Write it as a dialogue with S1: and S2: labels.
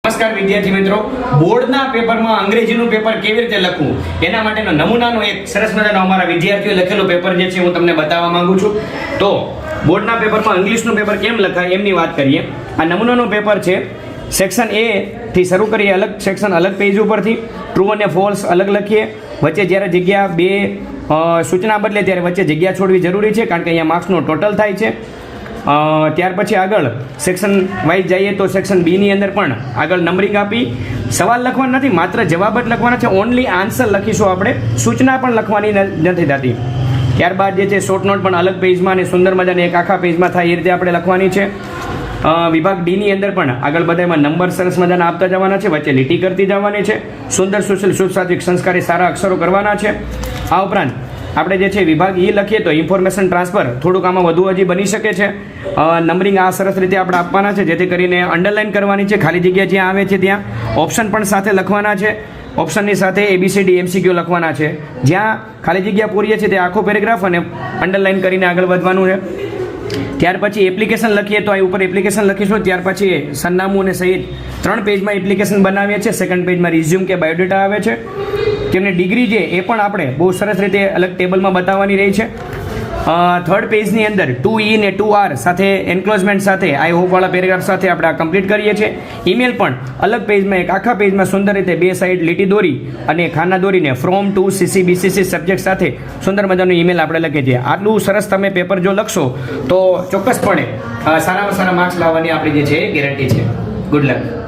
S1: નમસ્કાર વિદ્યાર્થી મિત્રો, બોર્ડના પેપરમાં અંગ્રેજીનું પેપર કેવી રીતે લખવું એના માટેનો નમૂનાનો એક સરસ મજાનો અમારા વિદ્યાર્થીઓએ લખેલું પેપર જે છે હું તમને બતાવવા માંગુ છું. તો બોર્ડના પેપરમાં ઇંગ્લિશનું પેપર કેમ લખાય એમની વાત કરીએ. આ નમૂનાનું પેપર છે. સેક્શન એ થી શરૂ કરીએ, અલગ સેક્શન અલગ પેજ ઉપરથી ટ્રુ અને ફોલ્સ અલગ લખીએ. વચ્ચે જ્યારે જગ્યા બે સૂચના બદલે ત્યારે વચ્ચે જગ્યા છોડવી જરૂરી છે, કારણ કે અહીંયા માર્ક્સનો ટોટલ થાય છે. ત્યાર પછી આગળ સેક્શન વાઇઝ જઈએ તો સેક્શન બીની અંદર પણ આગળ નંબરિંગ આપી સવાલ લખવાના નથી, માત્ર જવાબ જ લખવાના છે. ઓનલી આન્સર લખીશું આપણે, સૂચના પણ લખવાની નથી થતી. ત્યારબાદ જે છે શોર્ટ નોટ પણ અલગ પેજમાં અને સુંદર મજાની એક આખા પેજમાં થાય એ રીતે આપણે લખવાની છે. વિભાગ ડીની અંદર પણ આગળ બધામાં નંબર સરસ મજાના આપતા જવાના છે, વચ્ચે લીટી કરતી જવાની છે. સુંદર સુશીલ સુસાત્વિક સંસ્કારી સારા અક્ષરો કરવાના છે. આ ઉપરાંત આપણે જે છે વિભાગ ઈ લખીએ તો ઇન્ફોર્મેશન ટ્રાન્સફર થોડુંક આમાં વધુ હજી બની શકે છે. નંબરિંગ આ સરસ રીતે આપણે આપવાના છે, જેથી કરીને અંડરલાઇન કરવાની છે. ખાલી જગ્યા જ્યાં આવે છે ત્યાં ઓપ્શન પણ સાથે લખવાના છે. ઓપ્શનની સાથે ABCD MCQ લખવાના છે. જ્યાં ખાલી જગ્યા પૂરીએ છે તે આખો પેરેગ્રાફ અને અંડરલાઇન કરીને આગળ વધવાનું છે. ત્યાર પછી એપ્લિકેશન લખીએ તો અહીં ઉપર એપ્લિકેશન લખીશું. ત્યાર પછી સરનામું અને સહિત 3 પેજમાં એપ્લિકેશન બનાવીએ છીએ. સેકન્ડ પેજમાં રિઝ્યુમ કે બાયોડેટા આવે છે. તેમની ડિગ્રી છે એ પણ આપણે બહુ સરસ રીતે અલગ ટેબલમાં બતાવવાની રહી છે. થર્ડ પેજની અંદર 2E ને 2R સાથે એન્ક્લોઝમેન્ટ સાથે આઈ હોપ વાળા પેરેગ્રાફ સાથે આપણે આ કમ્પ્લીટ કરીએ છીએ. ઈમેલ પણ અલગ પેજમાં એક આખા પેજમાં સુંદર રીતે 2 સાઈડ લીટી દોરી અને ખાના દોરીને from to CC BCC subject સાથે સુંદર મજાનું ઈમેલ આપણે લખીએ છીએ. આટલું સરસ તમે પેપર જો લખશો તો ચોક્કસપણે સારામાં સારા માર્ક્સ લાવવાની આપણી જે છે ગેરંટી છે. Good luck.